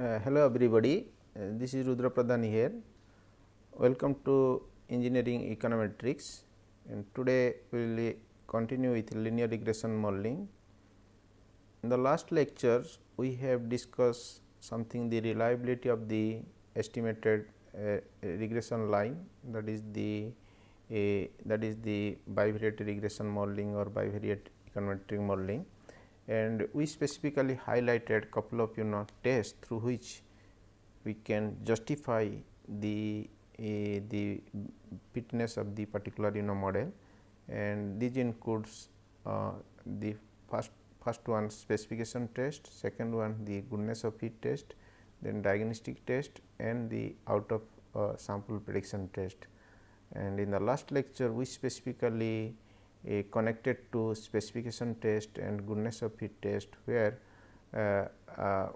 Hello everybody, this is Rudra Pradhan here. Welcome to Engineering Econometrics, and today we will continue with linear regression modeling. In the last lectures we have discussed something, the reliability of the estimated regression line, that is the bivariate regression modeling or bivariate econometric modeling, and we specifically highlighted couple of tests through which we can justify the fitness of the particular model, and this includes the first one specification test, second one the goodness of fit test, then diagnostic test, and the out of sample prediction test. And in the last lecture we specifically connected to specification test and goodness of fit test, where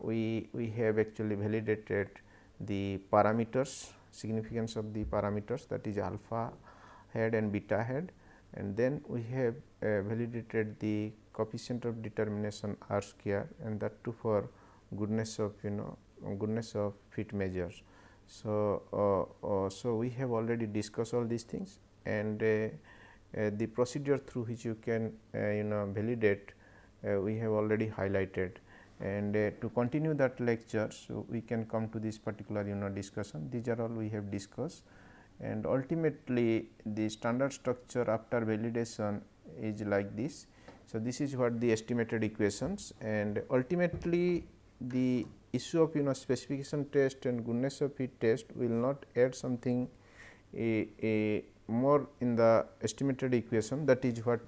we have actually validated the parameters, significance of the parameters, that is alpha head and beta head, and then we have validated the coefficient of determination r square, and that too for goodness of goodness of fit measures. So we have already discussed all these things, and the procedure through which you can validate we have already highlighted. And to continue that lecture, so we can come to this particular discussion. These are all we have discussed, and ultimately the standard structure after validation is like this. So this is what the estimated equations, and ultimately the issue of specification test and goodness of fit test will not add something a more in the estimated equation, that is what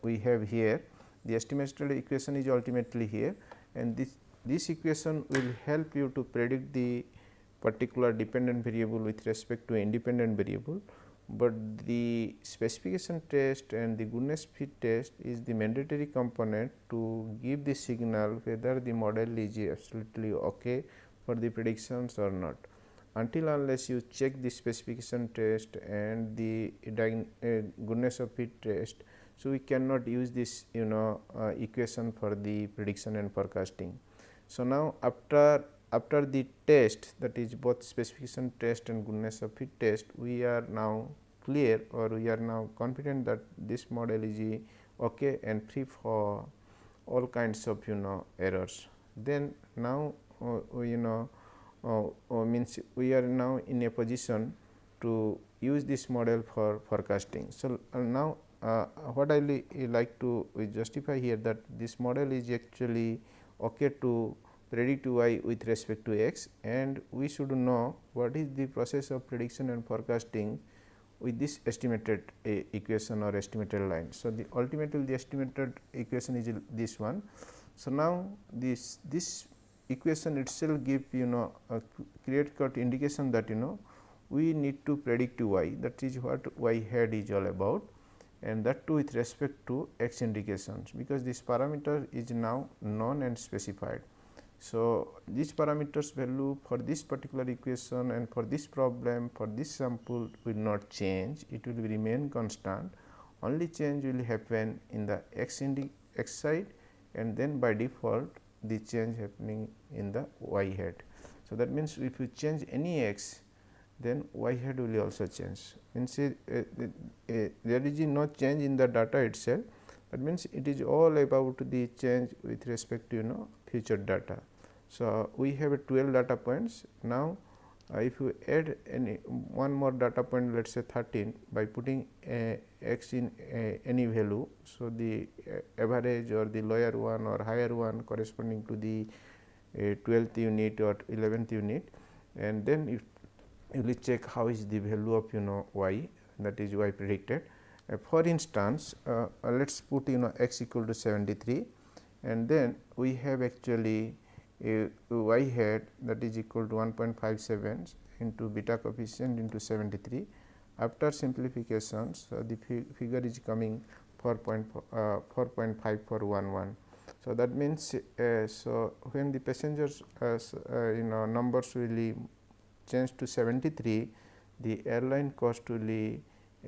we have here. The estimated equation is ultimately here, and this equation will help you to predict the particular dependent variable with respect to independent variable, but the specification test and the goodness fit test is the mandatory component to give the signal whether the model is absolutely okay for the predictions or not. Until unless you check the specification test and the goodness of fit test, so we cannot use this equation for the prediction and forecasting. So now after the test, that is both specification test and goodness of fit test, we are now clear, or we are now confident that this model is okay and free for all kinds of errors. Then now means we are now in a position to use this model for forecasting. So now what I like to justify here, that this model is actually okay to predict y with respect to x, and we should know what is the process of prediction and forecasting with this estimated equation or estimated line. So ultimately the estimated equation is this one. So now this equation itself give a clear cut indication that we need to predict y, that is what y hat is all about, and that too with respect to x indications, because this parameter is now known and specified. So these parameters value for this particular equation and for this problem, for this sample, will not change, it will remain constant. Only change will happen in the x side, and then by default the change happening in the y head. So that means if you change any x, then y head will also change. Means there is no change in the data itself. That means it is all about the change with respect to future data. So we have 12 data points. Now if you add one more data point, let us say 13, by putting x in any value, so the average or the lower one or higher one corresponding to the 12th unit or 11th unit, and then you will check how is the value of y, that is y predicted. For instance, let us put x equal to 73, and then we have actually a y hat that is equal to 1.57 into beta coefficient into 73. After simplifications, the figure is coming 4.5411. So that means so when the passengers numbers will change to 73, the airline cost will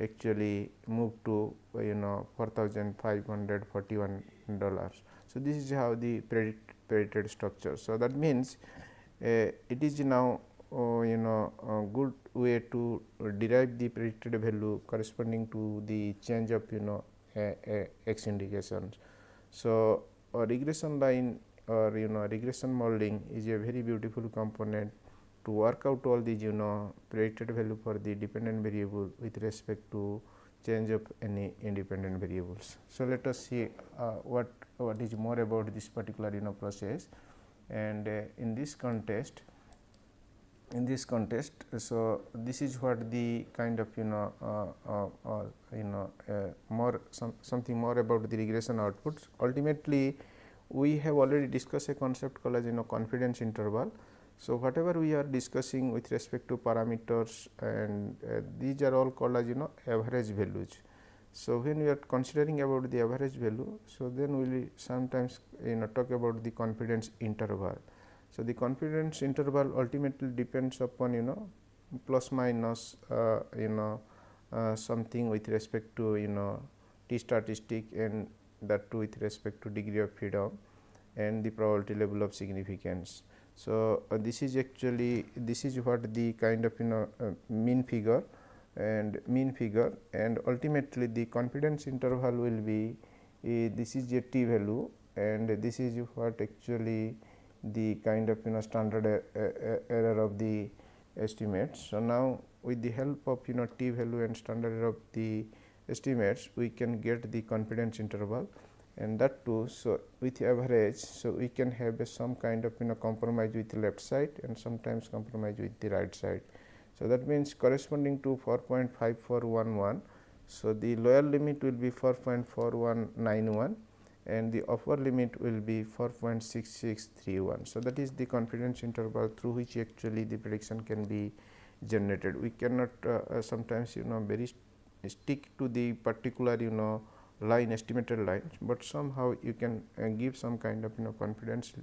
actually move to $4,541. So this is how the predicted structure. So that means it is now good way to derive the predicted value corresponding to the change of x indications. So, a regression line or regression modeling is a very beautiful component to work out all these predicted value for the dependent variable with respect to change of any independent variables. So, let us see what is more about this particular process, and in this context, so this is what the kind of more something more about the regression outputs. Ultimately, we have already discussed a concept called as confidence interval. So, whatever we are discussing with respect to parameters, and these are all called as average values. So, when we are considering about the average value, so then we will sometimes talk about the confidence interval. So, the confidence interval ultimately depends upon plus minus something with respect to t statistic, and that too with respect to degree of freedom and the probability level of significance. So, this is what the kind of mean figure, and ultimately the confidence interval will be this is a t value, and this is what actually the kind of standard error of the estimates. So, now with the help of t value and standard error of the estimates, we can get the confidence interval, and that too. So, with average, so we can have some kind of compromise with the left side and sometimes compromise with the right side. So, that means corresponding to 4.5411. So, the lower limit will be 4.4191 and the upper limit will be 4.6631. So, that is the confidence interval through which actually the prediction can be generated. We cannot sometimes very stick to the particular line, estimated lines, but somehow you can give some kind of confidence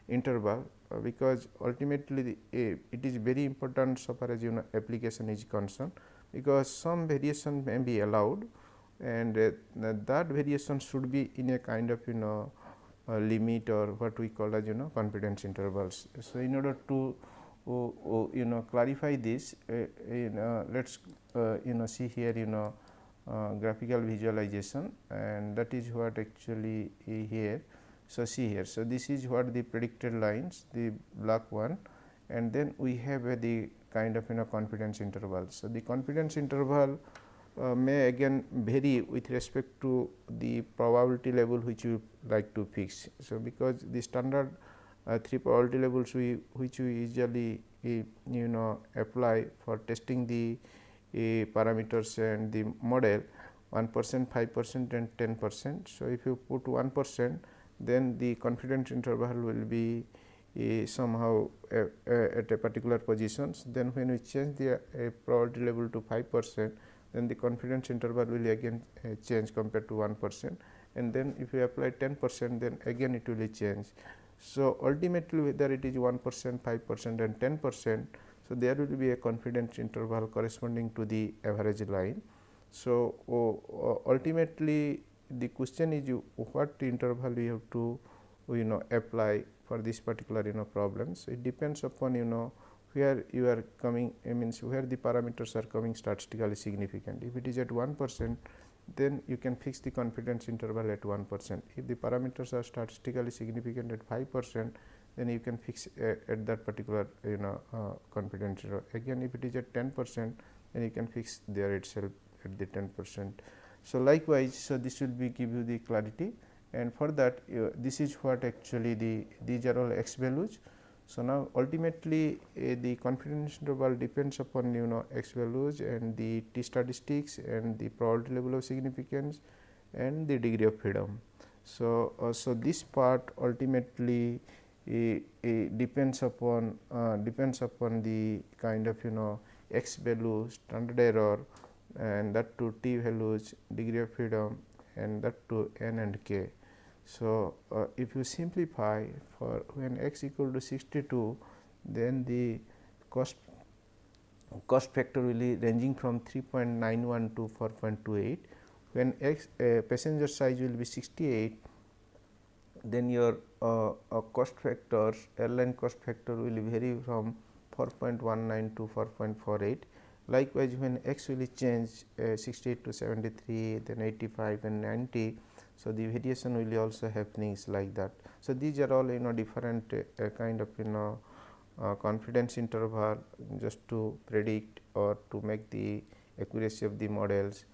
interval, because ultimately it is very important so far as application is concerned, because some variation may be allowed, and that variation should be in a kind of limit, or what we call as confidence intervals. So, in order to clarify this, let us see here graphical visualization, and that is what actually here. So, see here. So, this is what the predicted lines, the black one, and then we have the kind of confidence interval. So, the confidence interval may again vary with respect to the probability level which you like to fix. So, because the standard 3 probability levels which we usually apply for testing the parameters and the model, 1%, 5% and 10%. So, if you put 1%, then the confidence interval will be somehow at a particular positions. Then when we change the probability level to 5%, then the confidence interval will again change compared to 1%, and then if you apply 10%, then again it will change. So, ultimately whether it is 1%, 5% and 10%, so there will be a confidence interval corresponding to the average line. So, ultimately the question is what interval we have to apply for this particular problem. So, it depends upon where you are coming, means where the parameters are coming statistically significant. If it is at 1%, then you can fix the confidence interval at 1%. If the parameters are statistically significant at 5%, then you can fix at that particular confidence interval. Again, if it is at 10%, then you can fix there itself at the 10%. So, likewise, so this will be give you the clarity, and for that this is what actually these are all x values. So, now ultimately the confidence interval depends upon x values and the t statistics and the probability level of significance and the degree of freedom. So, so this part ultimately depends upon the kind of x value, standard error, and that to t values, degree of freedom, and that to n and k. So, if you simplify, for when x equal to 62, then the cost factor will be ranging from 3.91 to 4.28. When x passenger size will be 68, then your cost factors, airline cost factor will vary from 4.19 to 4.48. Likewise, when x will change 68 to 73, then 85 and 90. So, the variation will also happenings like that. So, these are all different kind of confidence interval just to predict or to make the accuracy of the models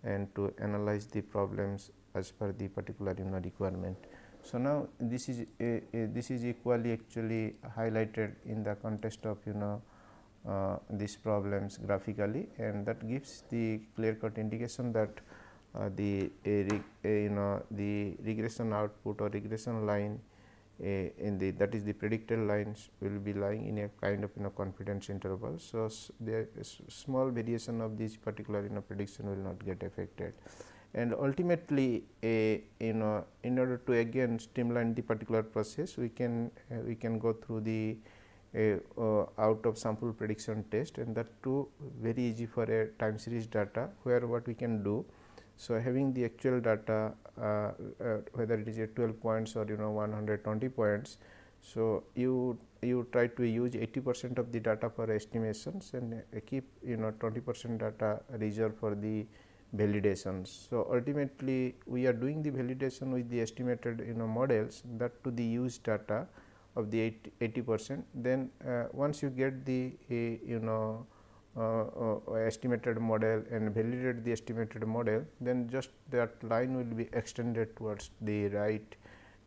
and to analyze the problems as per the particular requirement. So, now this is equally actually highlighted in the context of these problems graphically, and that gives the clear cut indication that the regression output or regression line in the, that is the predicted lines, will be lying in a kind of confidence interval. So, there is small variation of this particular prediction will not get affected, and ultimately in order to again streamline the particular process, we can go through the out of sample prediction test, and that too very easy for a time series data, where what we can do. So, having the actual data whether it is a 12 points or 120 points. So, you try to use 80% of the data for estimations and keep 20% data reserved for the validations. So, ultimately we are doing the validation with the estimated models, that to the used data of the 80%. Then once you get the estimated model and validate the estimated model, then just that line will be extended towards the right,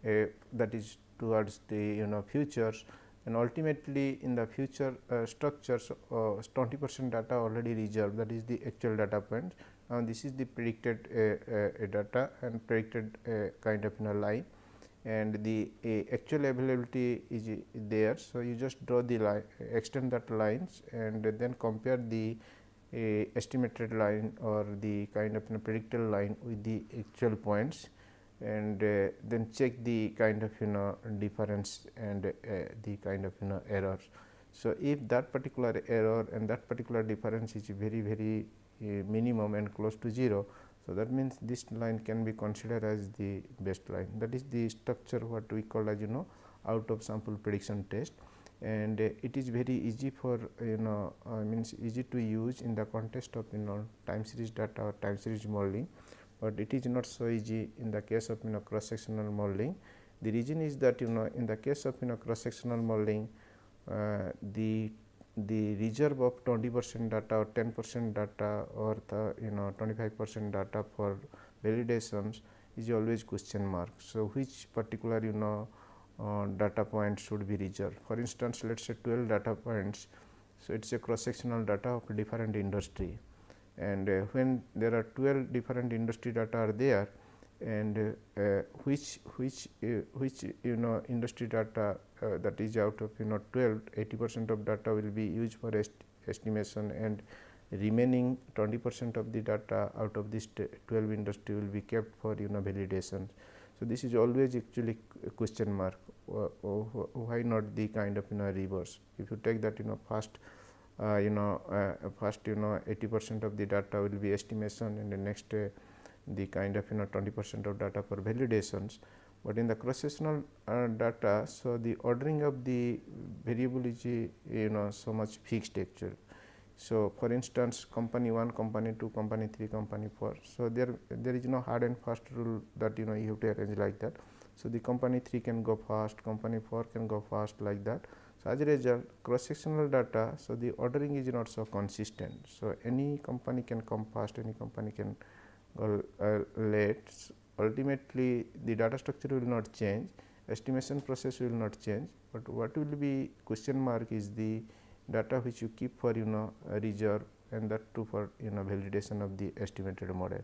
that is towards the futures, and ultimately in the future structures 20% data already reserved, that is the actual data point. Now, this is the predicted data and predicted kind of line, and the actual availability is there. So, you just draw the line, extend that lines, and then compare the estimated line or the kind of predicted line with the actual points, and then check the kind of difference and the kind of errors. So, if that particular error and that particular difference is very minimum and close to 0, so that means this line can be considered as the best line. That is the structure what we call as out of sample prediction test, and it is very easy for means easy to use in the context of time series data or time series modeling, but it is not so easy in the case of cross sectional modeling. The reason is that in the case of cross sectional modeling, the reserve of 20% data or 10% data or the 25% data for validations is always question mark. So, which particular data point should be reserved? For instance, let us say 12 data points. So, it is a cross sectional data of different industry, and when there are 12 different industry data are there, and which industry data that is out of 12, 80% of data will be used for estimation, and remaining 20% of the data out of this 12 industry will be kept for validation. So, this is always actually a question mark. Why not the kind of reverse? If you take that first 80% of the data will be estimation, and the next the kind of 20% of data for validations. But in the cross sectional data, so the ordering of the variable is so much fixed actually. So, for instance, company 1, company 2, company 3, company 4. So, there is no hard and fast rule that you have to arrange like that. So, the company 3 can go fast, company 4 can go fast, like that. So, as a result, cross sectional data, so the ordering is not so consistent. So, any company can come fast, any company can go late. Ultimately, the data structure will not change, estimation process will not change, but what will be question mark is the data which you keep for reserve, and that too for validation of the estimated model.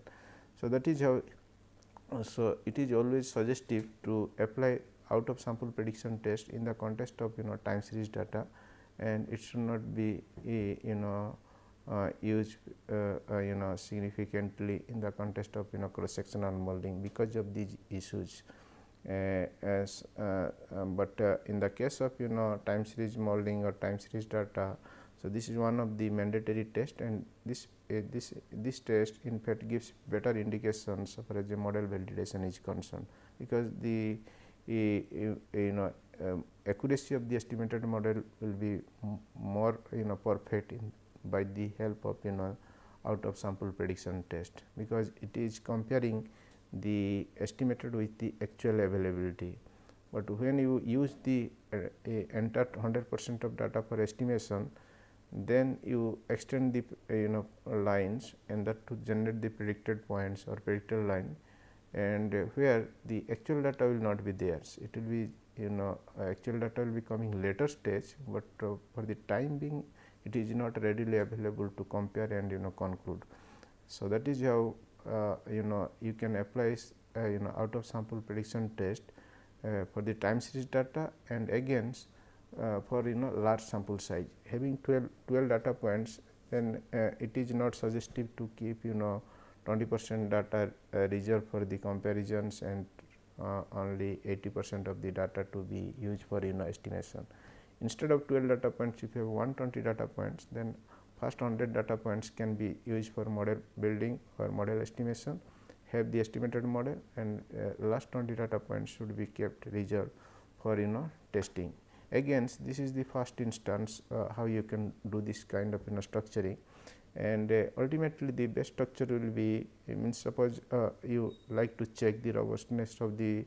So, that is how. So, it is always suggestive to apply out of sample prediction test in the context of time series data, and it should not be used significantly in the context of cross sectional modeling because of these issues. But in the case of time series modeling or time series data, so this is one of the mandatory test, and this test in fact gives better indications as far as the model validation is concerned, because the accuracy of the estimated model will be more perfect by the help of out of sample prediction test, because it is comparing the estimated with the actual availability. But when you use the enter 100% of data for estimation, then you extend the lines, and that to generate the predicted points or predicted line, and where the actual data will not be there. It will be actual data will be coming later stage, but for the time being it is not readily available to compare and conclude. So, that is how you can apply out of sample prediction test for the time series data, and against for large sample size. Having 12 data points, then it is not suggestive to keep 20% data reserved for the comparisons, and only 80% of the data to be used for estimation. Instead of 12 data points, if you have 120 data points, then first 100 data points can be used for model building or model estimation, have the estimated model, and last 20 data points should be kept reserved for testing. Again, this is the first instance how you can do this kind of structuring, and ultimately the best structure will be, means suppose you like to check the robustness of the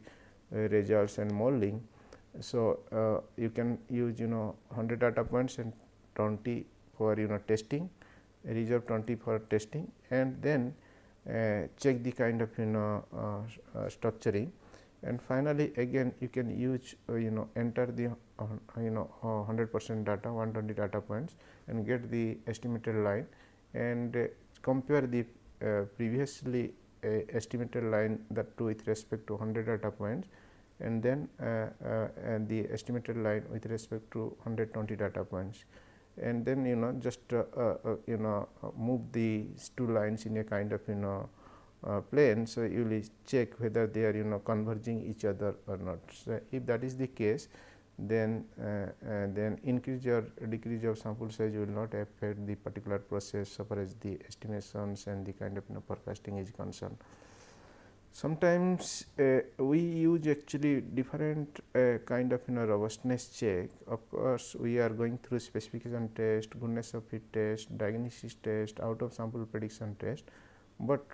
results and modeling. So, you can use 100 data points and 20 for testing, reserve 20 for testing, and then check the kind of structuring, and finally again you can use enter the 100% data 120 data points and get the estimated line, and compare the previously estimated line, that too with respect to 100 data points, and then and the estimated line with respect to 120 data points, and then just move these two lines in a kind of plane. So, you will check whether they are converging each other or not. So, if that is the case, then increase or decrease of sample size will not affect the particular process so far as the estimations and the kind of forecasting is concerned. Sometimes we use actually different kind of robustness check. Of course, we are going through specification test, goodness of fit test, diagnosis test, out of sample prediction test, but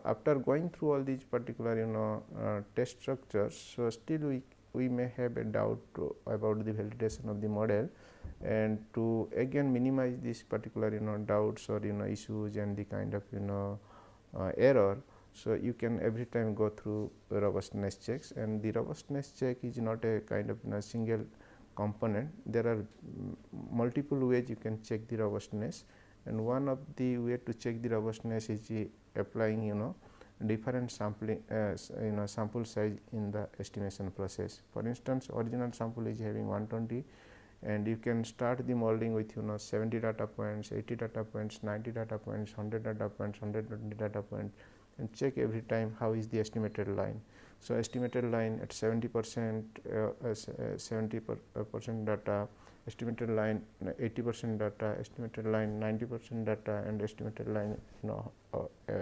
after going through all these particular test structures, so still we may have a doubt about the validation of the model, and to again minimize this particular doubts or issues and the kind of error. So, you can every time go through robustness checks, and the robustness check is not a kind of single component. There are multiple ways you can check the robustness, and one of the way to check the robustness is applying different sampling sample size in the estimation process. For instance, original sample is having 120, and you can start the modeling with 70 data points, 80 data points, 90 data points, 100 data points, 120 data points, and check every time how is the estimated line. So, estimated line at 70%, 70% data, estimated line 80% data, estimated line 90% data, and estimated line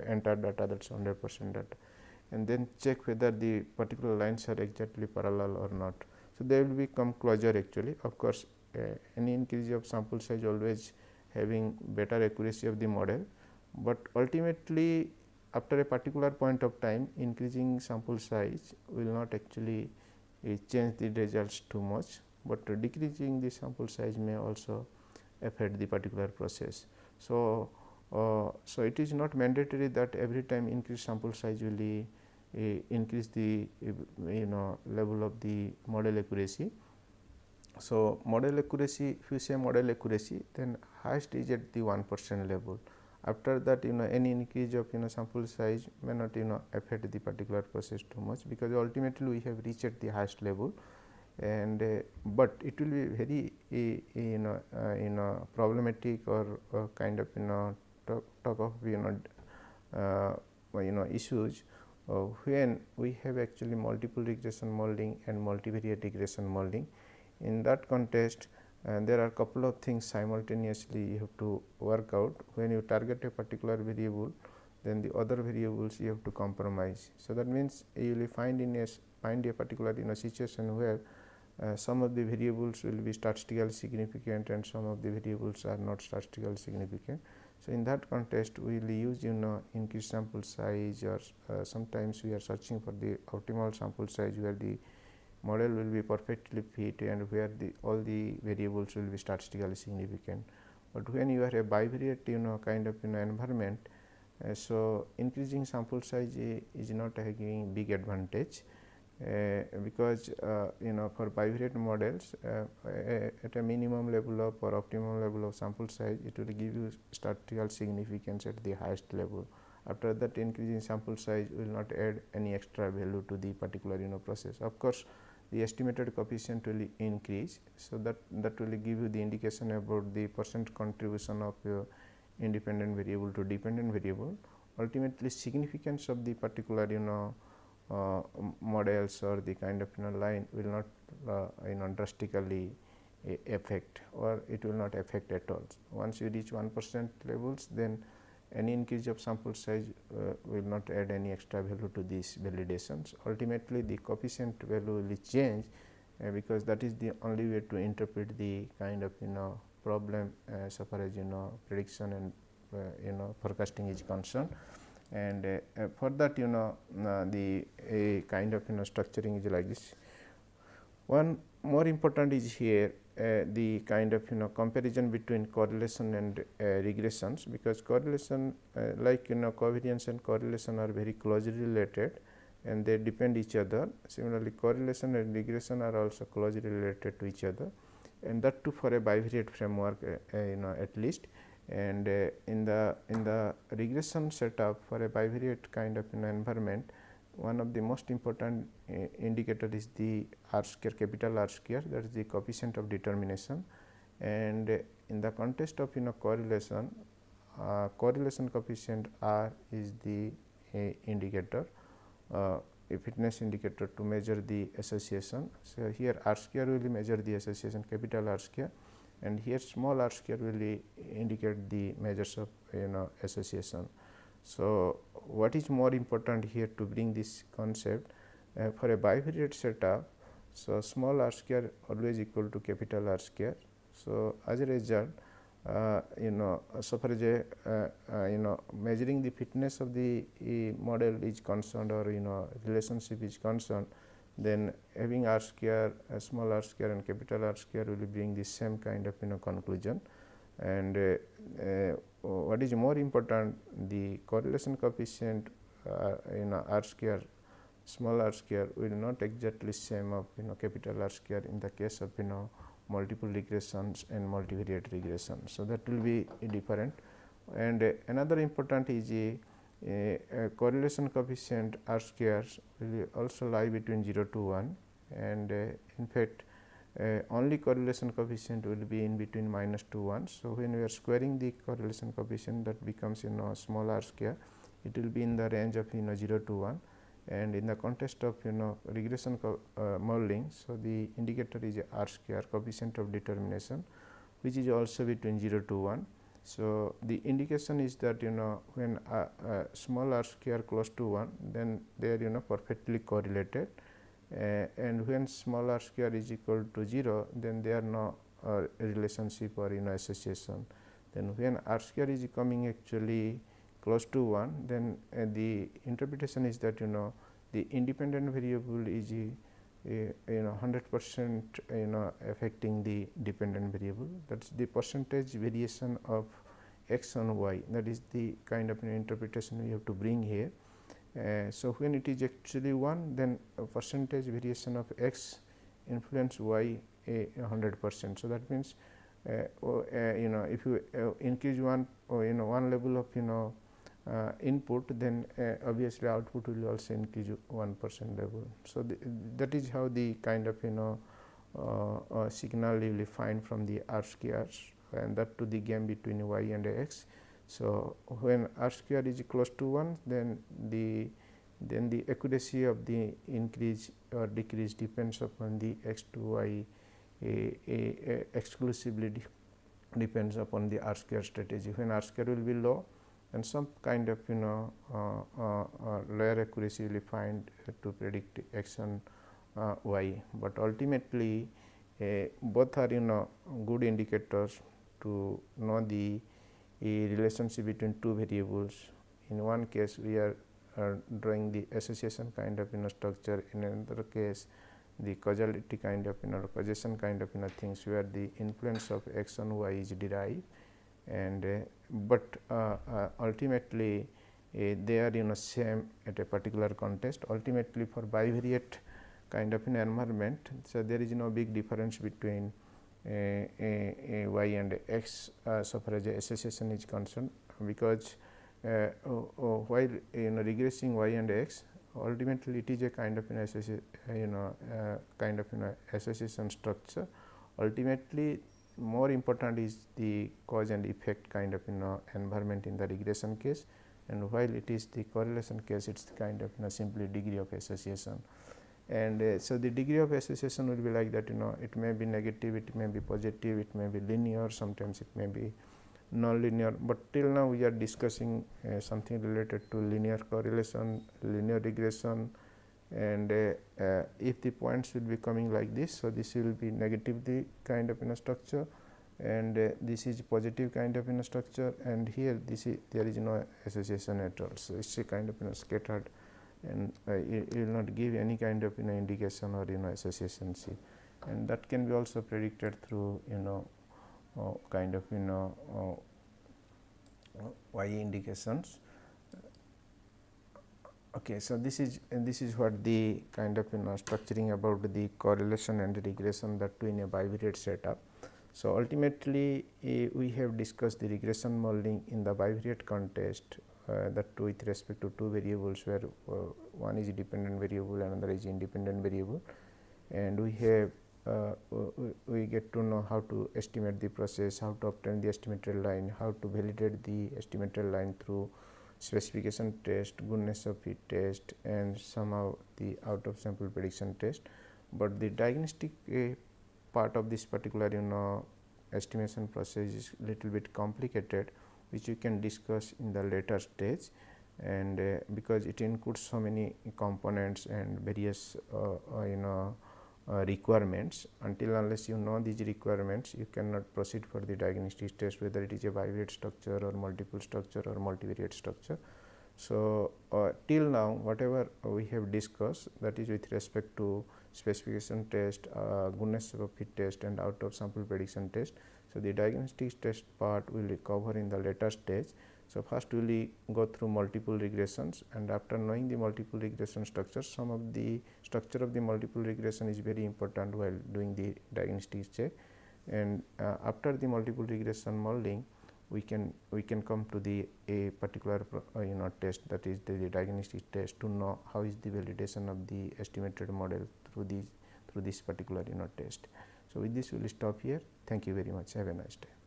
entire data, that is 100% data, and then check whether the particular lines are exactly parallel or not. So, there will become closure actually. Of course, any increase of sample size always having better accuracy of the model, but ultimately after a particular point of time, increasing sample size will not actually change the results too much, but decreasing the sample size may also affect the particular process. So, so it is not mandatory that every time increase sample size will increase the level of the model accuracy. So, model accuracy, if you say model accuracy, then highest is at the 1% level. After that any increase of sample size may not affect the particular process too much, because ultimately we have reached at the highest level, and but it will be very problematic or kind of talk of issues when we have actually multiple regression modeling and multivariate regression modeling. In that context, there are couple of things simultaneously you have to work out. When you target a particular variable, then the other variables you have to compromise. So, that means you will find in a find a particular situation where some of the variables will be statistically significant and some of the variables are not statistically significant. So, in that context we will use increased sample size, or sometimes we are searching for the optimal sample size where the model will be perfectly fit and where all the variables will be statistically significant. But when you are a bivariate kind of environment, so increasing sample size is not having big advantage, because for bivariate models at a minimum level of or optimum level of sample size, it will give you statistical significance at the highest level. After that, increasing sample size will not add any extra value to the particular process. Of course, the estimated coefficient will increase, so that will give you the indication about the percent contribution of your independent variable to dependent variable. Ultimately, significance of the particular models or the kind of line will not drastically affect, or it will not affect at all. Once you reach 1% levels, then any increase of sample size will not add any extra value to these validations. Ultimately, the coefficient value will change, because that is the only way to interpret the kind of problem so far as prediction and forecasting is concerned. And for that the kind of structuring is like this. One more important is here the kind of comparison between correlation and regressions, because correlation like covariance and correlation are very closely related and they depend each other. Similarly, correlation and regression are also closely related to each other, and that too for a bivariate framework at least. And in the regression setup for a bivariate kind of environment, one of the most important indicator is the R square, capital R square, that is the coefficient of determination. And in the context of correlation, correlation coefficient R is the indicator, a fitness indicator to measure the association. So, here R square will measure the association, capital R square, and here small r square will indicate the measures of association. So, what is more important here to bring this concept for a bivariate setup? So, small r square always equal to capital R square. So, as a result so far as measuring the fitness of the model is concerned, or relationship is concerned, then having r square, small r square and capital R square will bring the same kind of conclusion. And what is more important, the correlation coefficient r square, small r square will not exactly same of capital R square in the case of multiple regressions and multivariate regression. So, that will be different. And another important is a correlation coefficient R squares will also lie between 0 to 1, and in fact only correlation coefficient will be in between -2 to 1. So, when we are squaring the correlation coefficient, that becomes small r square, it will be in the range of 0 to 1. And in the context of regression modeling, so the indicator is R square, coefficient of determination, which is also between 0 to 1. So, the indication is that when small r square close to 1, then they are perfectly correlated, and when small r square is equal to 0, then there are no relationship or association. Then when r square is coming actually close to 1, then the interpretation is that the independent variable is 100% affecting the dependent variable. That is the percentage variation of x on y, that is the kind of interpretation we have to bring here. So, when it is actually 1, then a percentage variation of x influence y 100%. So, that means if you increase one level of input, then obviously output will also increase 1% level. So, that is how the kind of signal you will find from the r squares, and that to the game between y and x. So, when r square is close to 1, then the accuracy of the increase or decrease depends upon the x to y exclusively depends upon the r square strategy. When r square will be low, and some kind of lower accuracy will be find to predict action y, but ultimately both are good indicators to know the relationship between two variables. In one case we are drawing the association kind of structure, in another case the causality kind of causation kind of things where the influence of x on y is derived, and but ultimately they are same at a particular context. Ultimately for bivariate kind of environment, so there is no big difference between y and x so far as the association is concerned, because while regressing y and x, ultimately it is a kind of association structure. Ultimately more important is the cause and effect kind of environment in the regression case, and while it is the correlation case, it is kind of simply degree of association. And so the degree of association will be like that, it may be negative, it may be positive, it may be linear, sometimes it may be non-linear, but till now we are discussing something related to linear correlation, linear regression, and if the points will be coming like this, so this will be negatively kind of structure, and this is positive kind of structure, and here there is no association at all. So it's a kind of scattered, and it will not give any kind of indication or association C, and that can be also predicted through kind of y indications. Okay, so this is what the kind of structuring about the correlation and the regression, that too in a bivariate setup. So ultimately we have discussed the regression modeling in the bivariate context, that too with respect to two variables, where one is a dependent variable, another is independent variable, and we have we get to know how to estimate the process, how to obtain the estimated line, how to validate the estimated line through specification test, goodness of fit test, and somehow the out of sample prediction test. But the diagnostic part of this particular estimation process is little bit complicated, which you can discuss in the later stage, and because it includes so many components and various requirements. Until unless you know these requirements, you cannot proceed for the diagnostic test, whether it is a bivariate structure or multiple structure or multivariate structure. So till now whatever we have discussed, that is with respect to specification test, goodness of fit test, and out of sample prediction test. So the diagnostic test part will cover in the later stage. So first we will go through multiple regressions, and after knowing the multiple regression structures, some of the structure of the multiple regression is very important while doing the diagnostic check, and after the multiple regression modeling, we can come to the a particular test, that is the diagnostic test, to know how is the validation of the estimated model through this particular test. So with this we will stop here. Thank you very much. Have a nice day.